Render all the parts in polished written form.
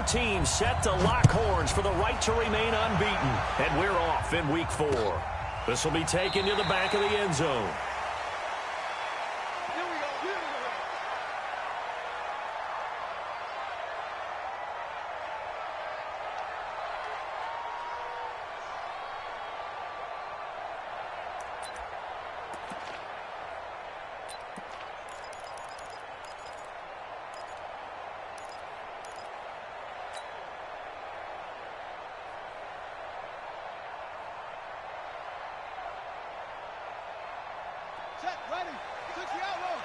teams set to lock horns for the right to remain unbeaten. And we're off in week 4. This will be taken to the back of the end zone. Ready. Switch the out row.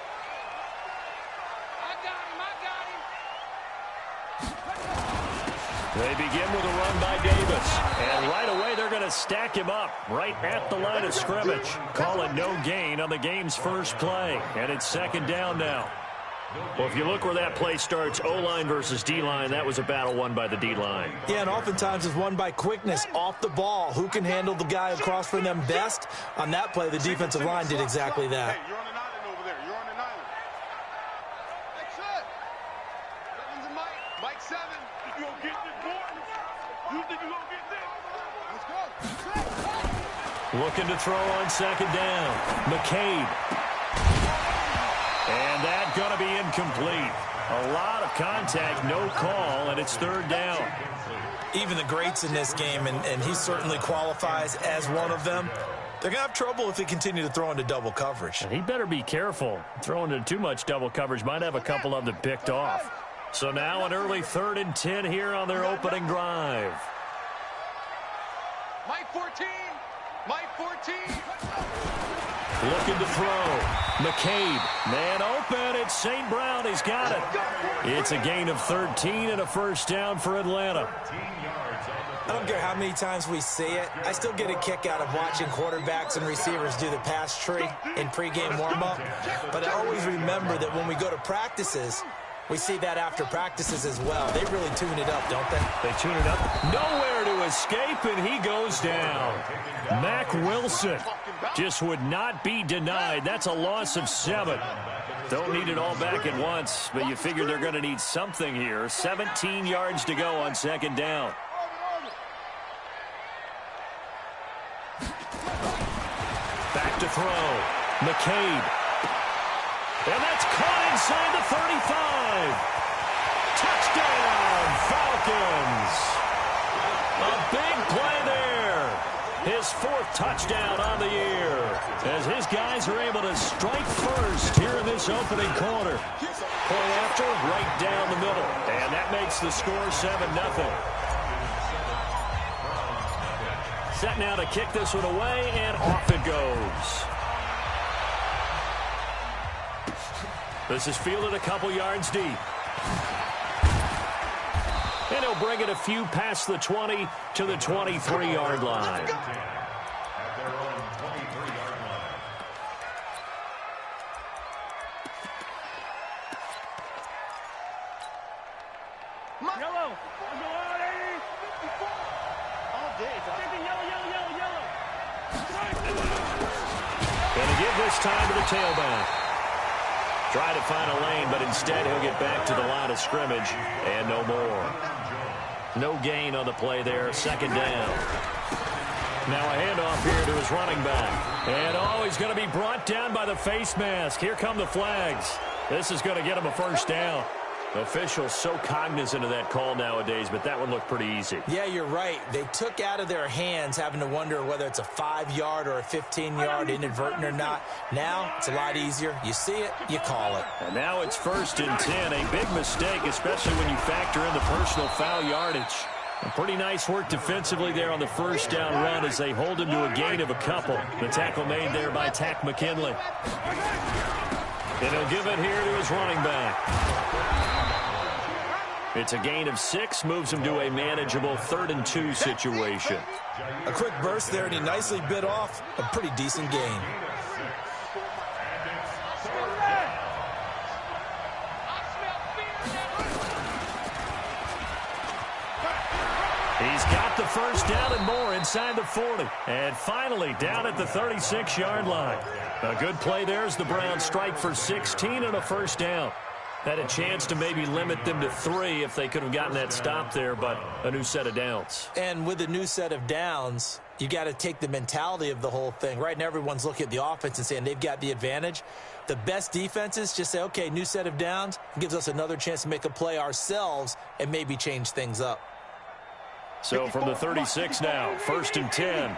I got him. They begin with a run by Davis. And right away, they're going to stack him up right at the line of scrimmage. Call it no gain on the game's first play. And it's second down now. Well, if you look where that play starts, O-line versus D-line, that was a battle won by the D-line. Yeah, and oftentimes it's won by quickness off the ball. Who can handle the guy across from them best? On that play, the defensive line did exactly that. Hey, you're on an island over there. You're on an island. That's it. Seven's and Mike. Mike 7. You gonna get this, boy? You think you gonna get this? Let's go. Looking to throw on second down. McCabe. And that's going to be incomplete. A lot of contact, no call, and it's third down. Even the greats in this game, and he certainly qualifies as one of them, they're going to have trouble if they continue to throw into double coverage. And he better be careful. Throwing into too much double coverage might have a couple of them picked off. So now an early 3rd and 10 here on their opening drive. Mike 14. Mike 14. Looking to throw. McCabe. Man open. It's St. Brown. He's got it. It's a gain of 13 and a first down for Atlanta. I don't care how many times we see it. I still get a kick out of watching quarterbacks and receivers do the pass tree in pregame warm-up. But I always remember that when we go to practices, we see that after practices as well. They really tune it up, don't they? They tune it up. Nowhere to escape, and he goes down. Mack Wilson just would not be denied. That's a loss of 7. Don't need it all back at once, but you figure they're going to need something here. 17 yards to go on second down. Back to throw. McCabe. And that's caught inside the 35. Touchdown, Falcons. A big play there. His 4th touchdown on the year. As his guys are able to strike first here in this opening quarter. Point after, right down the middle. And that makes the score 7-0. Set now to kick this one away, and off it goes. This is fielded a couple yards deep. And he'll bring it a few past the 20 to the 23-yard line. Yellow. All day. Yellow. Going to give this time to the tailback. Try to find a lane, but instead he'll get back to the line of scrimmage, and no more. No gain on the play there, second down. Now a handoff here to his running back. And he's going to be brought down by the face mask. Here come the flags. This is going to get him a first down. Officials so cognizant of that call nowadays, but that one looked pretty easy. Yeah, you're right. They took out of their hands having to wonder whether it's a 5-yard or a 15-yard inadvertent or not. Now it's a lot easier. You see it, you call it. And now it's 1st and 10. A big mistake, especially when you factor in the personal foul yardage. And pretty nice work defensively there on the first down run as they hold him to a gain of a couple. The tackle made there by Tack McKinley. And he'll give it here to his running back. It's a gain of 6, moves him to a manageable 3rd and 2 situation. A quick burst there, and he nicely bit off a pretty decent gain. He's got the first down and more inside the 40. And finally down at the 36-yard line. A good play there as the Browns strike for 16 and a first down. Had a chance to maybe limit them to 3 if they could have gotten that stop there, but a new set of downs. And with a new set of downs, you got to take the mentality of the whole thing. Right now, everyone's looking at the offense and saying they've got the advantage. The best defenses just say, okay, new set of downs. It gives us another chance to make a play ourselves and maybe change things up. So from the 36 now, 1st and 10.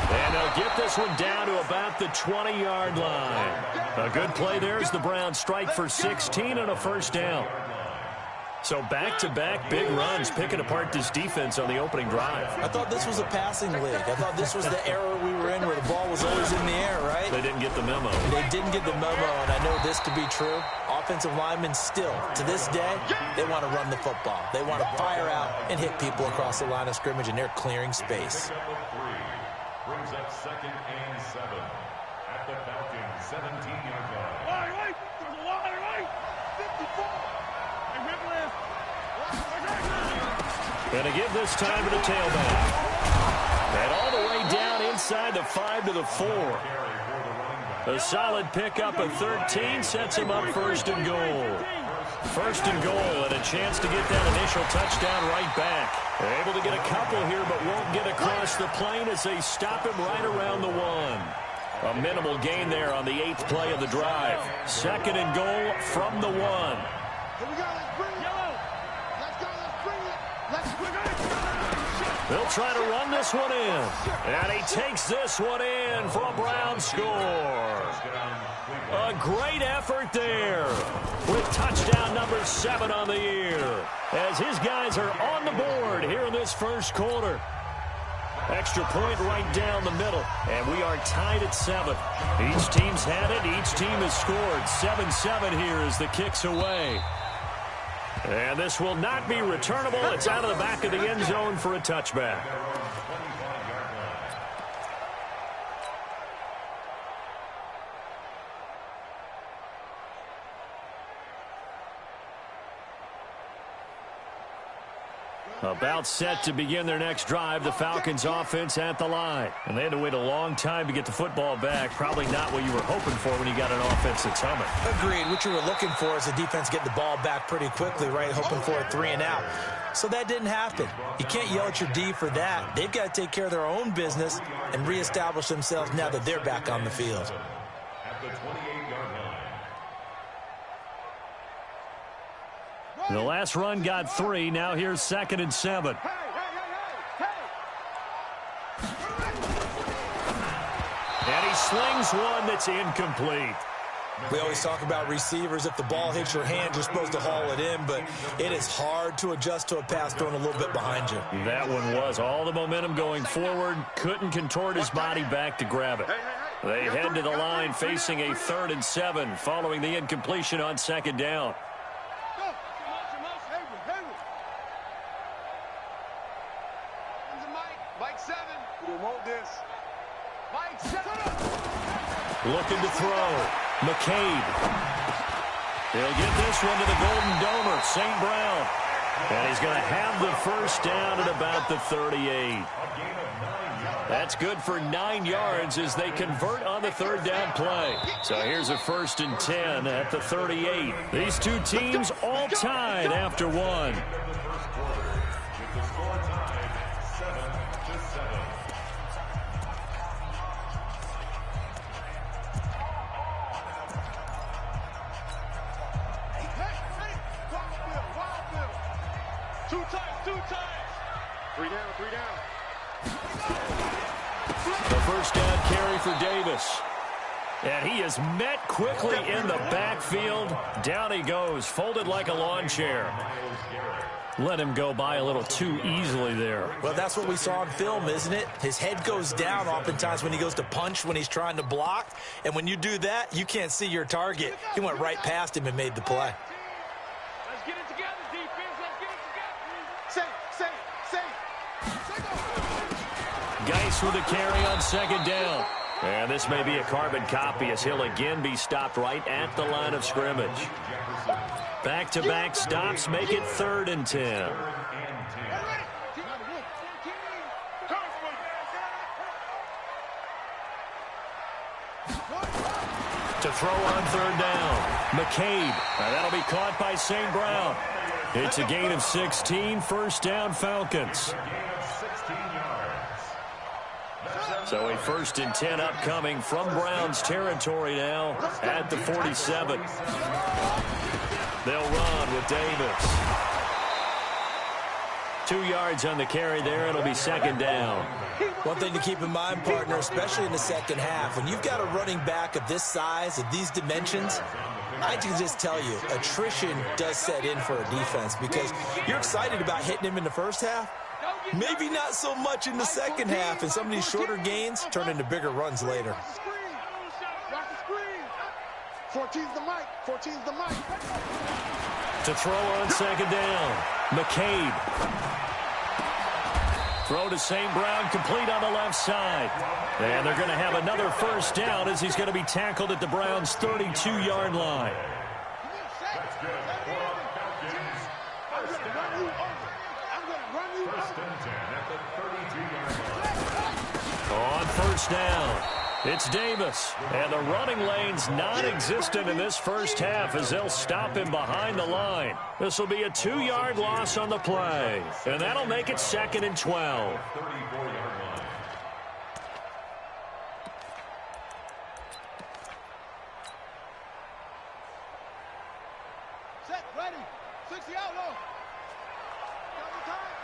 And they'll get this one down to about the 20-yard line. A good play there as the Browns strike for 16 on a 1st down. So back-to-back big runs picking apart this defense on the opening drive. I thought this was a passing league. I thought this was the era we were in where the ball was always in the air, right? They didn't get the memo. They didn't get the memo, and I know this to be true. Offensive linemen still, to this day, they want to run the football. They want to fire out and hit people across the line of scrimmage, and they're clearing space. Brings up 2nd and 7 at the Falcons 17-yard line. Right. There's a line, right? 54. Going to give this time to the tailback. And all the way down inside the 5 to the 4. A solid pickup of 13 sets him up 1st and goal. 1st and goal and a chance to get that initial touchdown right back. They're able to get a couple here but won't get across the plane as they stop him right around the 1. A minimal gain there on the 8th play of the drive. 2nd and goal from the 1. Here we go. Let's bring it. Let's go. Let's bring it. Let's bring it. They'll try to run this one in. And he takes this one in for a Brown score. A great effort there with touchdown number 7 on the year as his guys are on the board here in this 1st quarter. Extra point right down the middle, and we are tied at 7. Each team's had it. Each team has scored. 7-7 here as the kick's away. And this will not be returnable. It's out of the back of the end zone for a touchback. About set to begin their next drive, the Falcons offense at the line. And they had to wait a long time to get the football back. Probably not what you were hoping for when you got an offense that's humming. Agreed. What you were looking for is the defense getting the ball back pretty quickly, right? Hoping for a 3 and out. So that didn't happen. You can't yell at your D for that. They've got to take care of their own business and reestablish themselves now that they're back on the field. At the 28-yard line. The last run got 3. Now here's 2nd and 7. And he slings one that's incomplete. We always talk about receivers. If the ball hits your hand, you're supposed to haul it in, but it is hard to adjust to a pass thrown a little bit behind you. That one was all the momentum going forward. Couldn't contort his body back to grab it. They head to the line facing a 3rd and 7 following the incompletion on 2nd down. Mike 7. We won't this. Mike 7. Looking to throw. McCabe. He'll get this one to the Golden Domer, St. Brown. And he's going to have the 1st down at about the 38. That's good for 9 yards as they convert on the 3rd down play. So here's a 1st and 10 at the 38. These two teams all tied after 1. Two times. 3 down, 3 down. The 1st down carry for Davis. And he is met quickly in the backfield. Down he goes, folded like a lawn chair. Let him go by a little too easily there. Well, that's what we saw on film, isn't it? His head goes down oftentimes when he goes to punch, when he's trying to block. And when you do that, you can't see your target. He went right past him and made the play. Let's get it together, defense. Let's get it together. Say. Geis with a carry on 2nd down. And this may be a carbon copy as he'll again be stopped right at the line of scrimmage. Back-to-back stops make it 3rd and 10. To throw on third down, McCabe. That'll be caught by St. Brown. It's a gain of 16, first down Falcons. So a 1st and 10 upcoming from Browns territory now at the 47. They'll run with Davis. 2 yards on the carry there. It'll be second down. One thing to keep in mind, partner, especially in the second half, when you've got a running back of this size, of these dimensions, I can just tell you, attrition does set in for a defense because you're excited about hitting him in the first half. Maybe not so much in the second half, and some of these shorter gains turn into bigger runs later. Watch the screen. 14's the mic. 14's the mic. To throw on second down, McCabe. Throw to St. Brown, complete on the left side. And they're going to have another first down as he's going to be tackled at the Browns' 32-yard line. On first down, it's Davis. And the running lane's non-existent in this first half as they'll stop him behind the line. This will be a 2-yard loss on the play. And that'll make it 2nd and 12. Set, ready. 60 out low.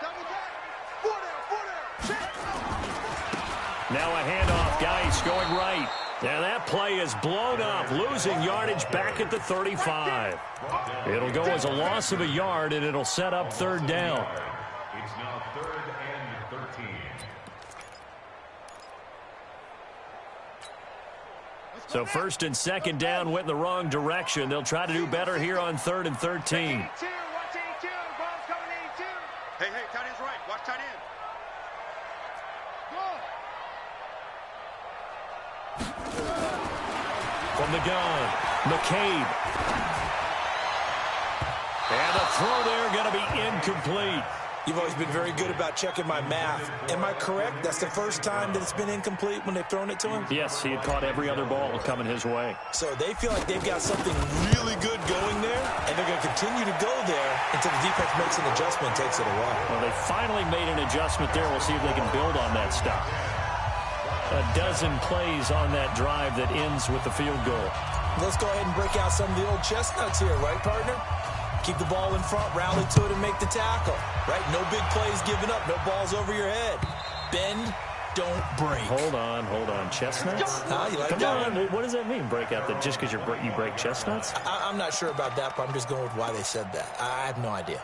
Double time. 4 down. Check. Now a handoff, Geis going right. And that play is blown up, losing yardage back at the 35. It'll go as a loss of a yard, and it'll set up third down. It's now 3rd and 13. So 1st and 2nd down went in the wrong direction. They'll try to do better here on 3rd and 13. Hey, tight end's right. Watch tight end. From the gun, McCabe. And the throw there going to be incomplete. You've always been very good about checking my math. Am I correct? That's the first time that it's been incomplete when they've thrown it to him? Yes, he had caught every other ball coming his way. So they feel like they've got something really good going there, and they're going to continue to go there until the defense makes an adjustment and takes it away. Well, they finally made an adjustment there. We'll see if they can build on that stop. A dozen plays on that drive that ends with the field goal. Let's go ahead and break out some of the old chestnuts here, right, partner? Keep the ball in front, rally to it, and make the tackle, right? No big plays given up, no balls over your head. Bend, don't break. Hold on. Chestnuts? You like Come that on. one? What does that mean, break out? That just because you break chestnuts? I'm not sure about that, but I'm just going with why they said that. I have no idea.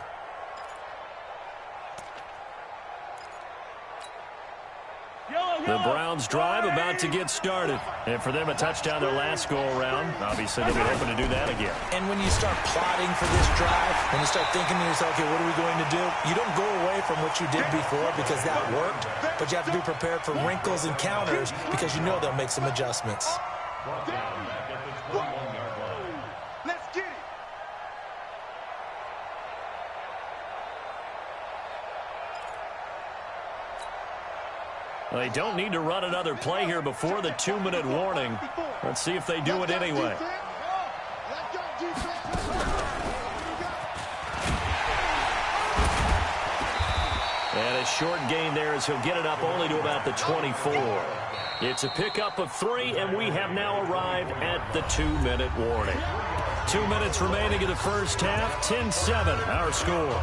The Browns drive about to get started. And for them, a touchdown their last go-around. Obviously, they'll be hoping to do that again. And when you start plotting for this drive, when you start thinking to yourself, okay, what are we going to do? You don't go away from what you did before because that worked, but you have to be prepared for wrinkles and counters because you know they'll make some adjustments. Let's get it. Well, they don't need to run another play here before the 2-minute warning. Let's see if they do it anyway. And a short gain there as he'll get it up only to about the 24. It's a pickup of 3, and we have now arrived at the 2-minute warning. 2 minutes remaining in the first half, 10-7, our score.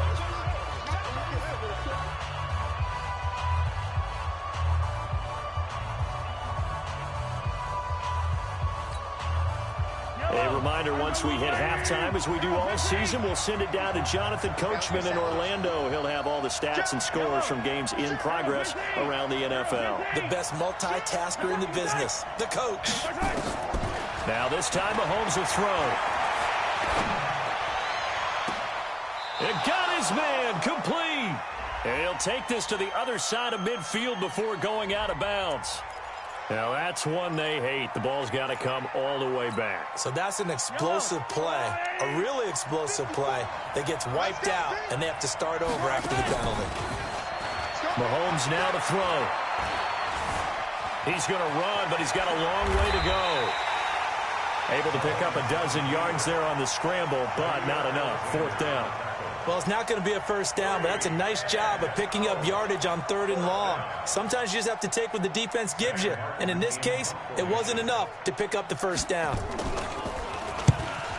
A reminder, once we hit halftime, as we do all season, we'll send it down to Jonathan Coachman in Orlando. He'll have all the stats and scores from games in progress around the NFL. The best multitasker in the business, the coach. Now this time, Mahomes will throw. It got his man, complete. And he'll take this to the other side of midfield before going out of bounds. Now, that's one they hate. The ball's got to come all the way back. So that's an explosive play, a really explosive play that gets wiped out, and they have to start over after the penalty. Mahomes now to throw. He's going to run, but he's got a long way to go. Able to pick up a dozen yards there on the scramble, but not enough. Fourth down. Well, it's not going to be a first down, but that's a nice job of picking up yardage on 3rd and long. Sometimes you just have to take what the defense gives you, and in this case, it wasn't enough to pick up the first down.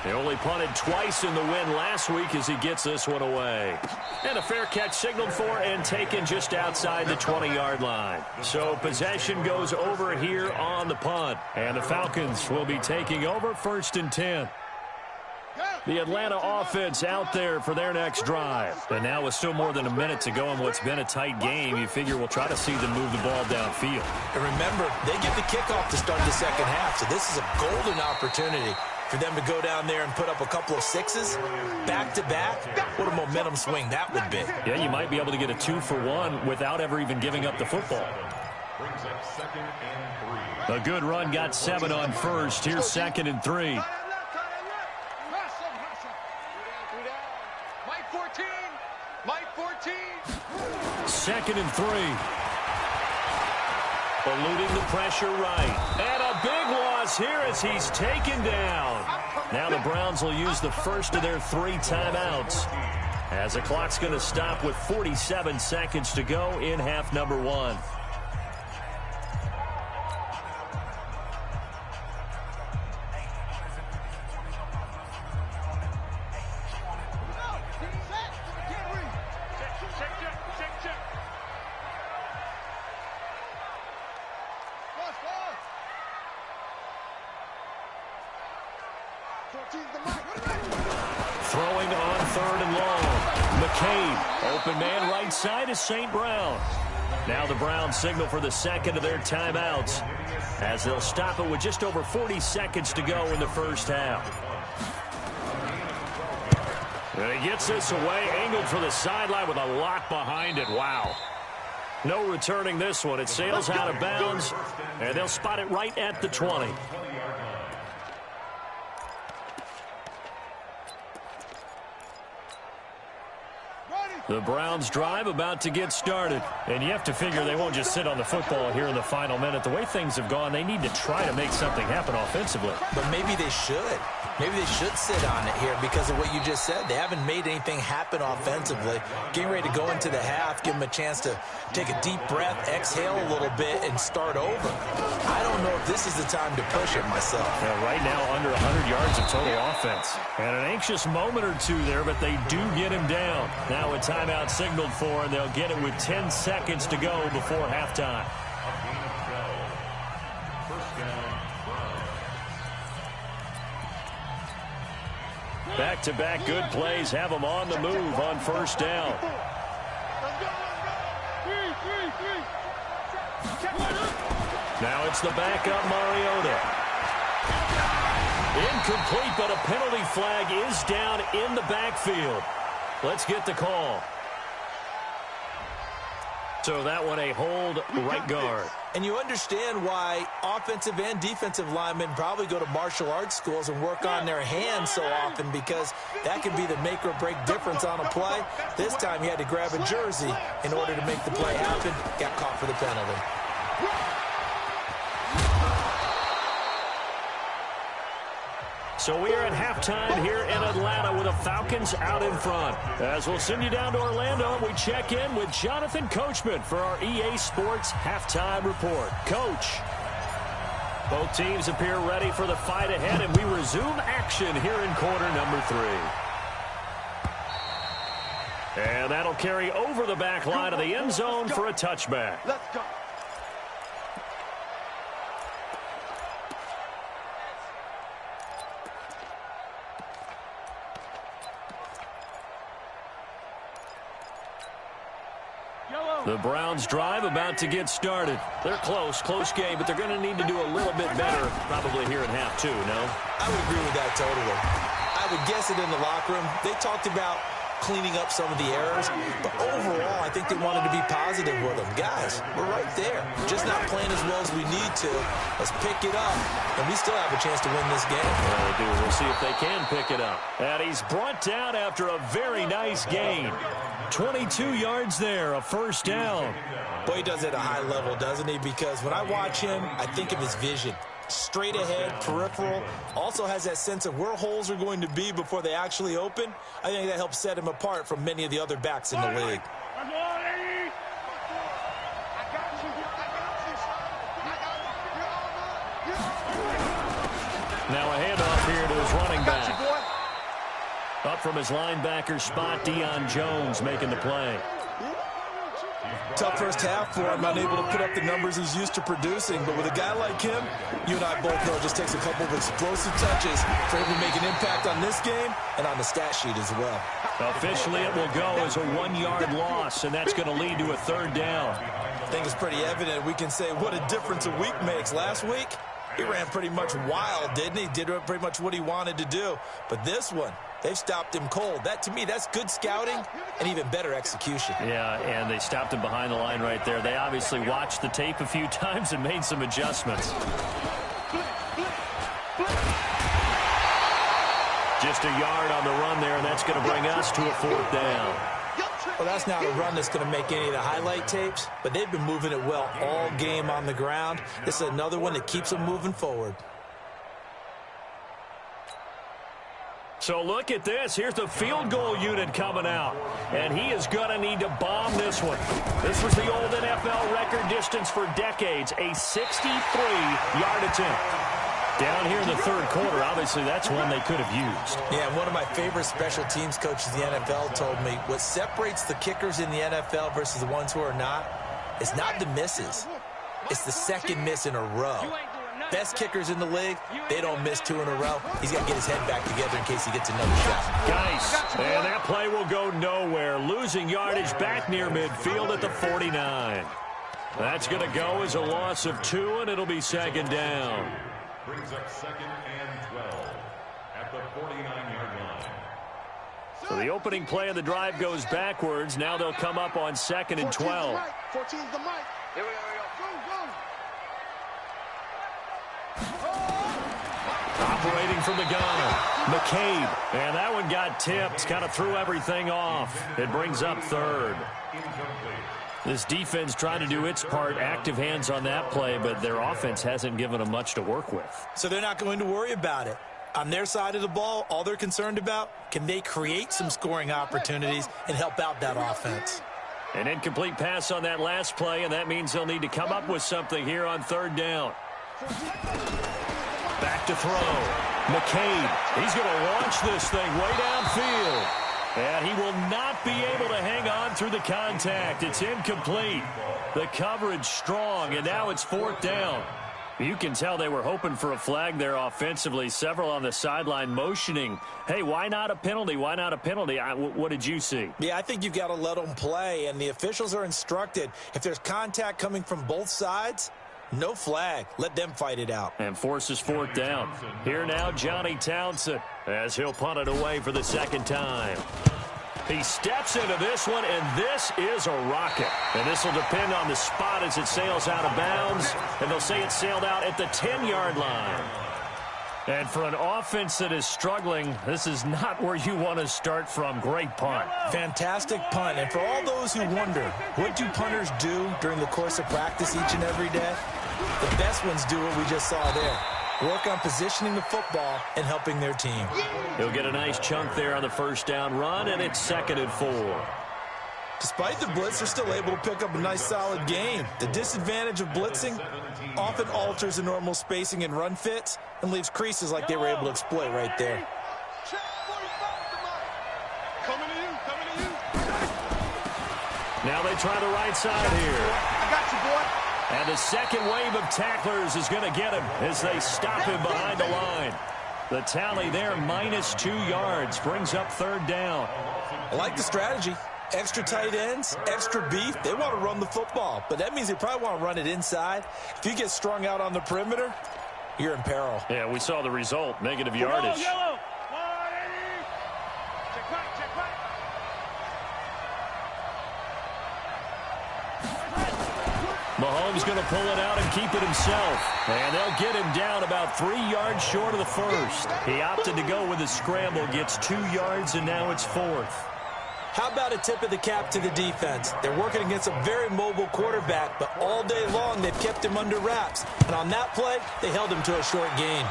They only punted twice in the win last week as he gets this one away. And a fair catch signaled for and taken just outside the 20-yard line. So possession goes over here on the punt. And the Falcons will be taking over 1st and 10. The Atlanta offense out there for their next drive. And now with still more than a minute to go in what's been a tight game, you figure we'll try to see them move the ball downfield. And remember, they get the kickoff to start the second half, so this is a golden opportunity for them to go down there and put up a couple of sixes back-to-back. What a momentum swing that would be. Yeah, you might be able to get a 2-for-1 without ever even giving up the football. Brings up 2nd and 3. A good run got 7 on first. Here's 2nd and 3. Mike 14. Mike 14. 2nd and 3. Eluding the pressure right. And a big loss here as he's taken down. Now the Browns will use the first of their 3 timeouts, as the clock's going to stop with 47 seconds to go in half number 1. Throwing on 3rd and long. McCabe, open man right side is St. Brown. Now the Browns signal for the second of their timeouts, as they'll stop it with just over 40 seconds to go in the first half. And he gets this away, angled for the sideline with a lot behind it. Wow. No returning this one. It sails out of bounds, and they'll spot it right at the 20. The Browns drive about to get started. And you have to figure they won't just sit on the football here in the final minute. The way things have gone, they need to try to make something happen offensively. But maybe they should. Maybe they should sit on it here because of what you just said. They haven't made anything happen offensively. Getting ready to go into the half, give them a chance to take a deep breath, exhale a little bit, and start over. I don't know if this is the time to push it myself. Yeah, right now, under 100 yards of total offense. And an anxious moment or two there, but they do get him down. Now a timeout signaled for, and they'll get it with 10 seconds to go before halftime. Back-to-back good plays have them on the move on first down. Now it's the backup Mariota. Incomplete, but a penalty flag is down in the backfield. Let's get the call. So that one a hold right guard. And you understand why offensive and defensive linemen probably go to martial arts schools and work on their hands so often, because that can be the make or break difference on a play. This time he had to grab a jersey in order to make the play happen. Got caught for the penalty. So we are at halftime here in Atlanta with the Falcons out in front. As we'll send you down to Orlando, we check in with Jonathan Coachman for our EA Sports Halftime Report. Coach, both teams appear ready for the fight ahead, and we resume action here in quarter number 3. And that'll carry over the back line of the end zone for a touchback. Let's go. The Browns drive about to get started. They're close game, but they're going to need to do a little bit better probably here in half 2, no? I would agree with that totally. I would guess it in the locker room. They talked about cleaning up some of the errors. But overall, I think they wanted to be positive with them. Guys, we're right there. Just not playing as well as we need to. Let's pick it up, and we still have a chance to win this game. Yeah, they do. We'll see if they can pick it up. And he's brought down after a very nice gain. 22 yards there, a first down. Boy, he does it at a high level, doesn't he? Because when I watch him, I think of his vision. Straight ahead, peripheral, also has that sense of where holes are going to be before they actually open. I think that helps set him apart from many of the other backs in the league. Now a handoff here to his running back. Up from his linebacker spot, Deion Jones making the play. Tough first half for him, unable to put up the numbers he's used to producing. But with a guy like him, you and I both know it just takes a couple of explosive touches for him to make an impact on this game and on the stat sheet as well. Officially, it will go as a 1-yard loss, and that's going to lead to a third down. I think it's pretty evident. We can say what a difference a week makes. Last week, he ran pretty much wild, didn't he? Did pretty much what he wanted to do. But this one, they've stopped him cold. That, to me, that's good scouting and even better execution. Yeah, and they stopped him behind the line right there. They obviously watched the tape a few times and made some adjustments. Just a yard on the run there, and that's going to bring us to a fourth down. Well, that's not a run that's going to make any of the highlight tapes, but they've been moving it well all game on the ground. This is another one that keeps them moving forward. So look at this. Here's the field goal unit coming out. And he is going to need to bomb this one. This was the old NFL record distance for decades, a 63-yard attempt. Down here in the third quarter, obviously that's one they could have used. Yeah, one of my favorite special teams coaches in the NFL told me what separates the kickers in the NFL versus the ones who are not is not the misses. It's the second miss in a row. Best kickers in the league, they don't miss 2 in a row. He's got to get his head back together in case he gets another shot. Guys, and that play will go nowhere. Losing yardage back near midfield at the 49. That's going to go as a loss of 2, and it'll be second down. Brings up second and 12 at the 49-yard line. So the opening play of the drive goes backwards. Now they'll come up on second and 12. 14's the mic. Here we go. Operating from the gun, McCabe. And that one got tipped, kind of threw everything off. It brings up third. This defense trying to do its part, active hands on that play, but their offense hasn't given them much to work with. So they're not going to worry about it. On their side of the ball, all they're concerned about, can they create some scoring opportunities and help out that offense? An incomplete pass on that last play, and that means they'll need to come up with something here on third down. Back to throw. McCabe, he's going to launch this thing way downfield. And he will not be able to hang on through the contact. It's incomplete. The coverage strong, and now it's fourth down. You can tell they were hoping for a flag there offensively. Several on the sideline motioning, hey, why not a penalty? Why not a penalty? What did you see? Yeah, I think you've got to let them play, and the officials are instructed. If there's contact coming from both sides, no flag. Let them fight it out. And forces fourth down. Here now, Johnny Townsend, as he'll punt it away for the second time. He steps into this one, and this is a rocket. And this will depend on the spot as it sails out of bounds. And they'll say it sailed out at the 10-yard line. And for an offense that is struggling, this is not where you want to start from. Great punt. Fantastic punt. And for all those who wonder, what do punters do during the course of practice each and every day? The best ones do what we just saw there. Work on positioning the football and helping their team. He'll get a nice chunk there on the first down run, and it's second and 4. Despite the blitz, they're still able to pick up a nice, solid game. The disadvantage of blitzing often alters the normal spacing and run fits and leaves creases like they were able to exploit right there. Coming to you. Now they try the right side here. I got you, boy. And the second wave of tacklers is going to get him as they stop him behind the line. The tally there, -2 yards, brings up third down. I like the strategy. Extra tight ends, extra beef. They want to run the football, but that means they probably want to run it inside. If you get strung out on the perimeter, you're in peril. Yeah, we saw the result, negative yardage. Yellow. Check right. team's going to pull it out and keep it himself. And they'll get him down about 3 yards short of the first. He opted to go with a scramble, gets 2 yards, and now it's 4th. How about a tip of the cap to the defense? They're working against a very mobile quarterback, but all day long they've kept him under wraps. And on that play, they held him to a short gain.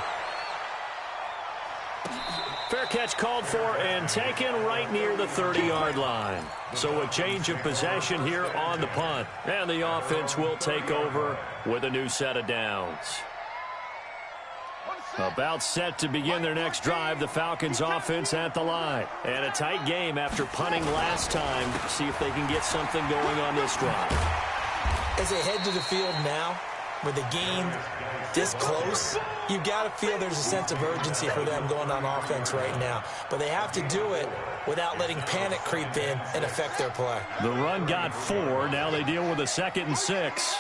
Fair catch called for and taken right near the 30-yard line. So a change of possession here on the punt. And the offense will take over with a new set of downs. About set to begin their next drive, the Falcons offense at the line. And a tight game after punting last time. See if they can get something going on this drive. As they head to the field now, with the game this close, you've got to feel there's a sense of urgency for them going on offense right now. But they have to do it without letting panic creep in and affect their play. The run got 4. Now they deal with a 2nd and 6.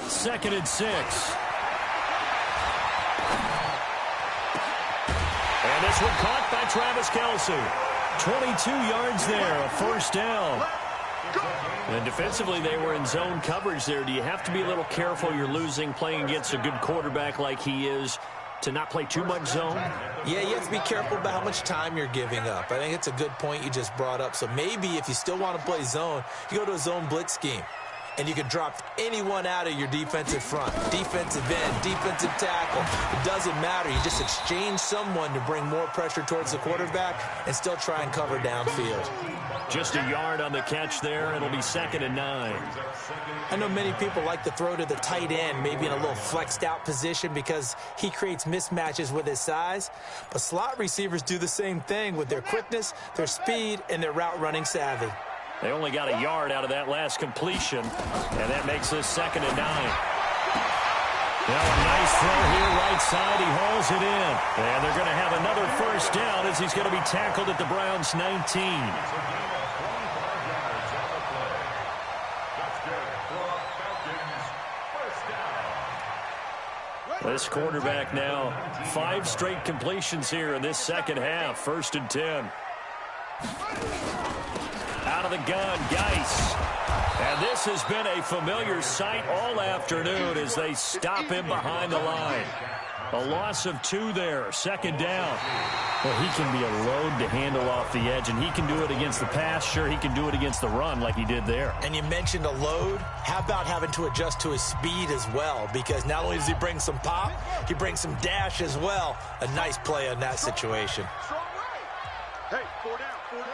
Second and 6. And this one caught by Travis Kelce. 22 yards there, a first down. And defensively, they were in zone coverage there. Do you have to be a little careful? You're losing, playing against a good quarterback like he is, to not play too much zone? Yeah, you have to be careful about how much time you're giving up. I think it's a good point you just brought up. So maybe if you still want to play zone, you go to a zone blitz scheme. And you can drop anyone out of your defensive front. Defensive end, defensive tackle. It doesn't matter. You just exchange someone to bring more pressure towards the quarterback and still try and cover downfield. Just a yard on the catch there. It'll be 2nd and 9. I know many people like to throw to the tight end, maybe in a little flexed out position because he creates mismatches with his size. But slot receivers do the same thing with their quickness, their speed, and their route running savvy. They only got a yard out of that last completion, and that makes this 2nd and 9. Now a nice throw here, right side. He hauls it in. And they're going to have another first down as he's going to be tackled at the Browns' 19. This quarterback now, 5 straight completions here in this second half. 1st and 10. Out of the gun, Geis. And this has been a familiar sight all afternoon as they stop him behind the line. A loss of 2 there, 2nd down. Well, he can be a load to handle off the edge, and he can do it against the pass. Sure, he can do it against the run like he did there. And you mentioned a load. How about having to adjust to his speed as well? Because not only does he bring some pop, he brings some dash as well. A nice play on that situation. Hey, 4 down, 4 down.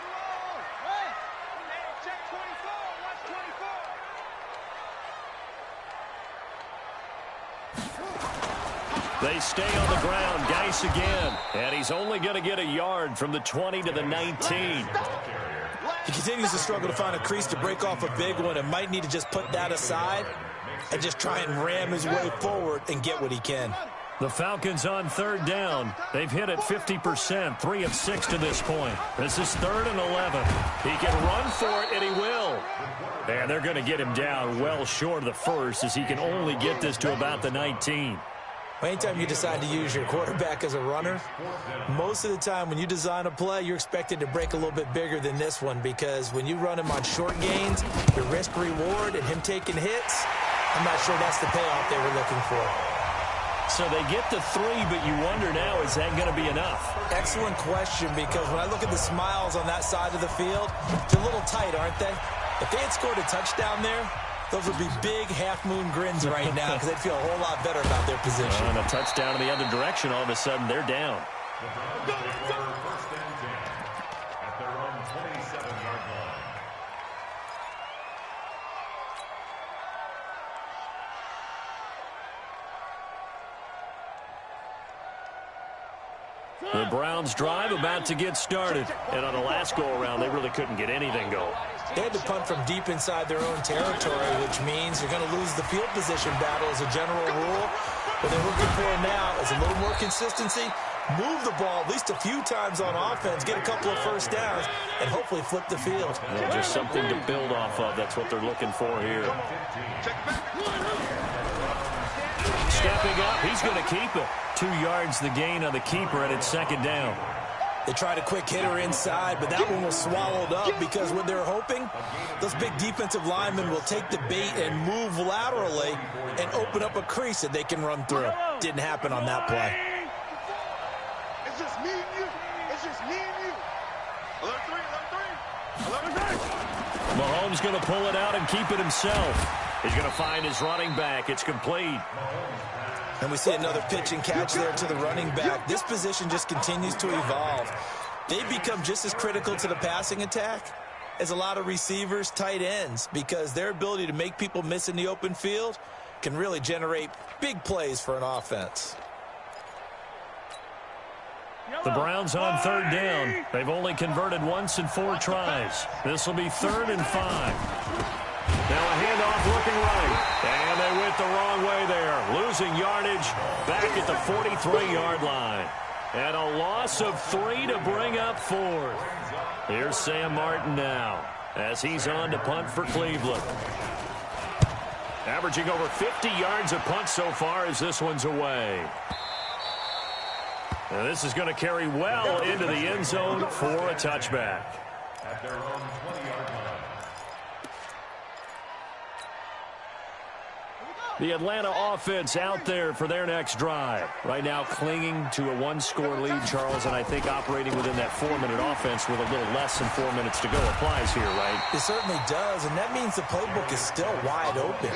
They stay on the ground. Geis again. And he's only going to get a yard from the 20 to the 19. He continues to struggle to find a crease to break off a big one and might need to just put that aside and just try and ram his way forward and get what he can. The Falcons on 3rd down. They've hit it 50%, 3 of 6 to this point. This is 3rd and 11. He can run for it, and he will. And they're going to get him down well short of the first as he can only get this to about the 19. Anytime you decide to use your quarterback as a runner, most of the time when you design a play, you're expected to break a little bit bigger than this one because when you run him on short gains, the risk-reward and him taking hits, I'm not sure that's the payoff they were looking for. So they get the 3, but you wonder now, is that going to be enough? Excellent question, because when I look at the smiles on that side of the field, they're a little tight, aren't they? If they had scored a touchdown there, those would be big half-moon grins right now because they'd feel a whole lot better about their position. And a touchdown in the other direction, all of a sudden, they're down. The Browns score 1st and 10 at their own 27-yard line. The Browns drive about to get started. And on the last go-around, they really couldn't get anything going. They had to punt from deep inside their own territory, which means you're going to lose the field position battle as a general rule. What they're looking for now is a little more consistency, move the ball at least a few times on offense, get a couple of first downs, and hopefully flip the field. Well, just something to build off of. That's what they're looking for here. stepping up. He's going to keep it. 2 yards the gain on the keeper, and it's second down. They tried a quick hitter inside, but that one was swallowed up because what they're hoping, those big defensive linemen will take the bait and move laterally and open up a crease that they can run through. Didn't happen on that play. It's just me and you. It's just me and you. 11-3. Mahomes going to pull it out and keep it himself. He's going to find his running back. It's complete. And we see another pitch and catch there to the running back. This position just continues to evolve. They become just as critical to the passing attack as a lot of receivers, tight ends, because their ability to make people miss in the open field can really generate big plays for an offense. The Browns on third down. They've only converted once in 4 tries. This will be 3rd and 5. Now a handoff looking right. And they went the wrong way there. Losing yardage back at the 43-yard line. And a loss of 3 to bring up 4th. Here's Sam Martin now as he's on to punt for Cleveland. Averaging over 50 yards a punt so far as this one's away. And this is going to carry well into the end zone for a touchback. At their own 20-yard line. The Atlanta offense out there for their next drive. Right now clinging to a 1-score lead, Charles, and I think operating within that 4-minute offense with a little less than 4 minutes to go applies here, right? It certainly does, and that means the playbook is still wide open.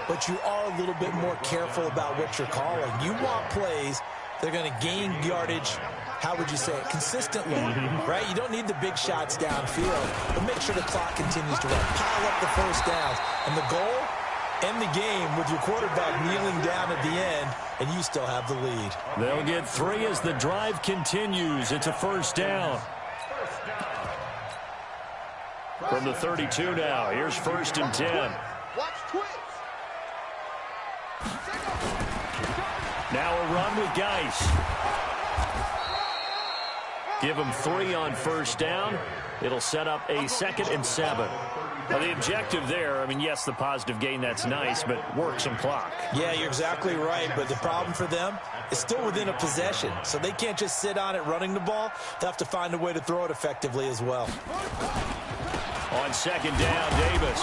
But you are a little bit more careful about what you're calling. You want plays that are going to gain yardage, how would you say it, consistently, right? You don't need the big shots downfield, but make sure the clock continues to run. Pile up the first downs, and the goal, end the game with your quarterback kneeling down at the end, and you still have the lead. They'll get 3 as the drive continues. It's a first down. From the 32 now, here's 1st and 10. Watch twins. Now a run with Geis. Give him 3 on first down. It'll set up a 2nd and 7. Now, the objective there, I mean, yes, the positive gain, that's nice, but work some clock. Yeah, you're exactly right, but the problem for them is still within a possession, so they can't just sit on it running the ball. They have to find a way to throw it effectively as well. On 2nd down, Davis.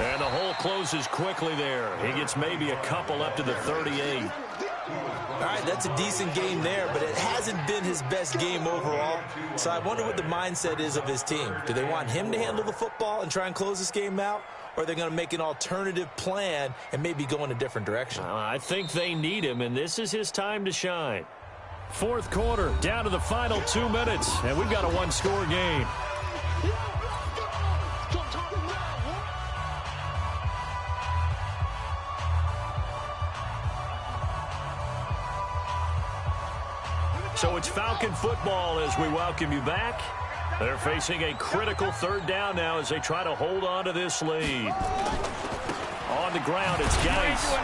And the hole closes quickly there. He gets maybe a couple up to the 38. All right, that's a decent game there, but it hasn't been his best game overall. So I wonder what the mindset is of his team. Do they want him to handle the football and try and close this game out? Or are they going to make an alternative plan and maybe go in a different direction? I think they need him, and this is his time to shine. 4th quarter, down to the final 2 minutes, and we've got a 1-score game. So it's Falcon football as we welcome you back. They're facing a critical 3rd down now as they try to hold on to this lead. On the ground, it's Geis.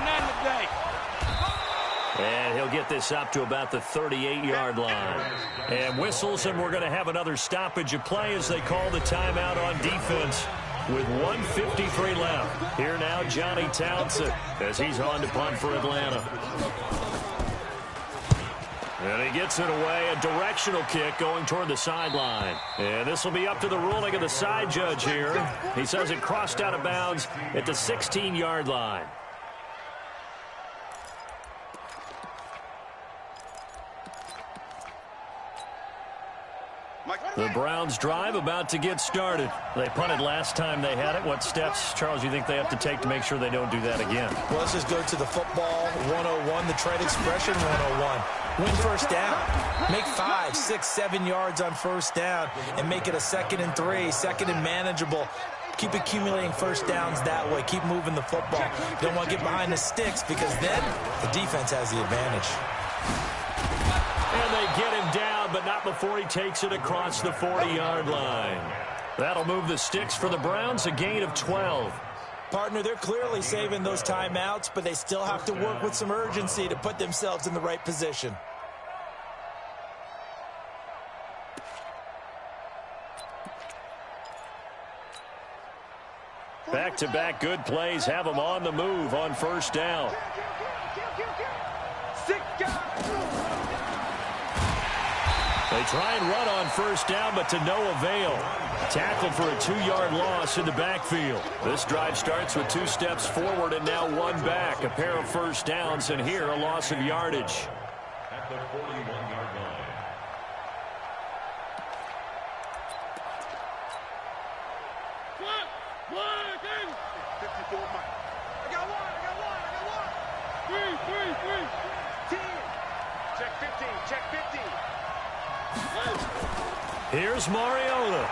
And he'll get this up to about the 38-yard line. And whistles, and we're going to have another stoppage of play as they call the timeout on defense with 1:53 left. Here now, Johnny Townsend as he's on to punt for Atlanta. And he gets it away, a directional kick going toward the sideline. And this will be up to the ruling of the side judge here. He says it crossed out of bounds at the 16-yard line. The Browns drive about to get started. They punted last time they had it. What steps, Charles, you think they have to take to make sure they don't do that again? Well, let's just go to the football 101, the trade expression 101. Win first down. Make 5, 6, 7 yards on first down and make it a 2nd and 3, 2nd and manageable. Keep accumulating first downs that way. Keep moving the football. You don't want to get behind the sticks because then the defense has the advantage. And they get him down, but not before he takes it across the 40-yard line. That'll move the sticks for the Browns, a gain of 12. Partner, they're clearly saving those timeouts, but they still have to work with some urgency to put themselves in the right position. Back-to-back good plays have them on the move on first down. They try and run on first down, but to no avail. Tackled for a 2-yard loss in the backfield. This drive starts with 2 steps forward and now 1 back. A pair of first downs, and here a loss of yardage. At the 41-yard line. Check 15. Here's Mariota.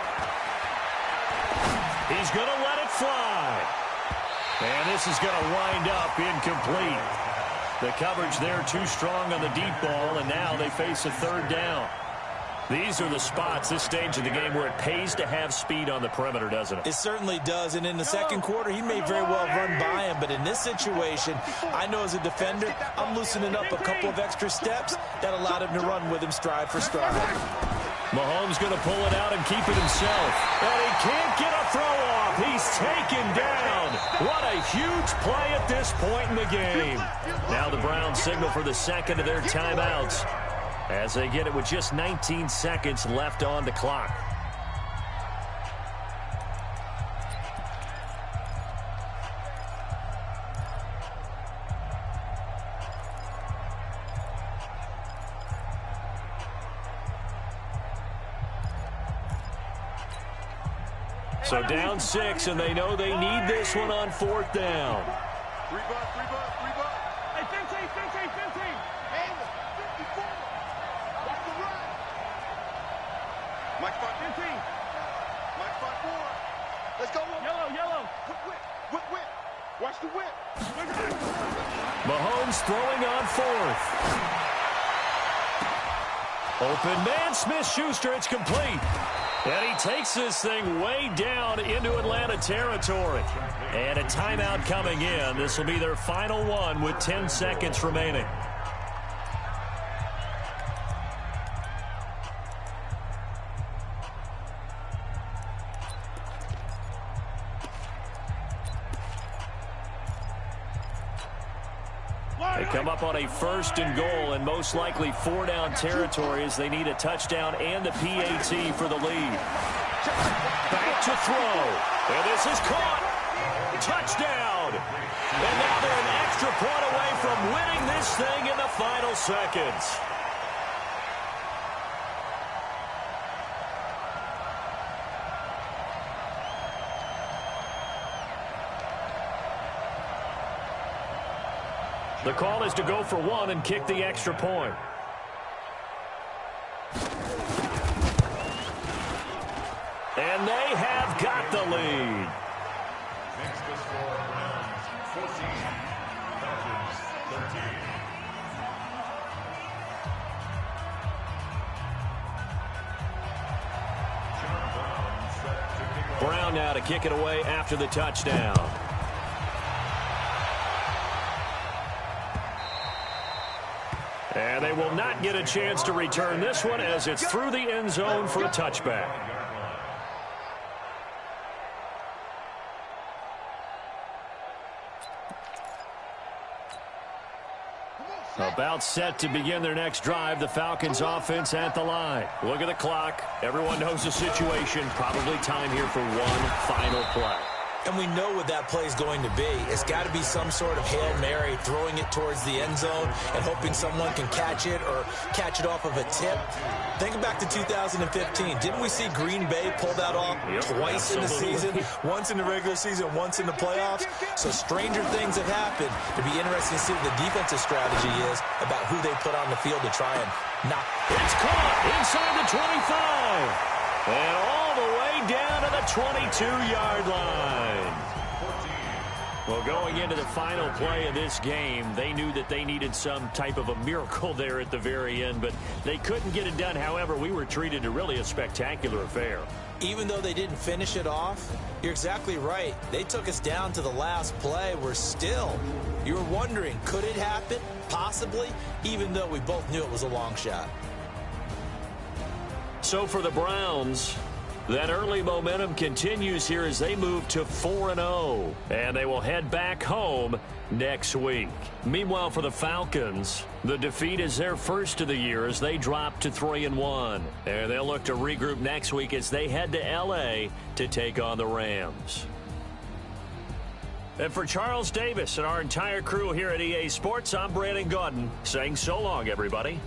He's going to let it fly. And this is going to wind up incomplete. The coverage there too strong on the deep ball, and now they face a 3rd down. These are the spots, this stage of the game, where it pays to have speed on the perimeter, doesn't it? It certainly does, and in the second quarter, he may very well run by him, but in this situation, I know as a defender, I'm loosening up a couple of extra steps that allowed him to run with him stride for stride. Mahomes going to pull it out and keep it himself. And he can't get a throw off. He's taken down. What a huge play at this point in the game. Now the Browns signal for the second of their timeouts, as they get it with just 19 seconds left on the clock. So down 6, and they know they need this one on 4th down. 3 bucks. Hey, 15. And 54. Watch the run. Mike 15. Mike 4. Let's go. Yellow. Whip. Watch the whip. Mahomes throwing on 4th. Open man, Smith-Schuster, it's complete. And he takes this thing way down into Atlanta territory. And a timeout coming in. This will be their final one with 10 seconds remaining. They come up on a 1st and goal, and most likely 4-down territory, as they need a touchdown and the PAT for the lead. Back to throw. And this is caught. Touchdown. And now they're an extra point away from winning this thing in the final seconds. The call is to go for 1 and kick the extra point. And they have got the lead. Makes the score Browns 14, Falcons 13. John Brown set to kick off. Brown now to kick it away after the touchdown. And they will not get a chance to return this one, as it's through the end zone for a touchback. About set to begin their next drive, the Falcons offense at the line. Look at the clock. Everyone knows the situation. Probably time here for one final play. And we know what that play is going to be. It's got to be some sort of Hail Mary, throwing it towards the end zone and hoping someone can catch it or catch it off of a tip. Think back to 2015. Didn't we see Green Bay pull that off twice in the season? Once in the regular season, once in the playoffs. So stranger things have happened. It'd be interesting to see what the defensive strategy is about who they put on the field to try and knock. It's caught inside the 25. And all the way down to the 22-yard line. Well, going into the final play of this game, they knew that they needed some type of a miracle there at the very end, but they couldn't get it done. However, we were treated to really a spectacular affair. Even though they didn't finish it off, you're exactly right. They took us down to the last play. We're still, you were wondering, could it happen? Possibly, even though we both knew it was a long shot. So for the Browns, That early momentum continues here as they move to 4-0. And they will head back home next week. Meanwhile, for the Falcons, the defeat is their first of the year as they drop to 3-1. And they'll look to regroup next week as they head to L.A. to take on the Rams. And for Charles Davis and our entire crew here at EA Sports, I'm Brandon Gaudin saying so long, everybody.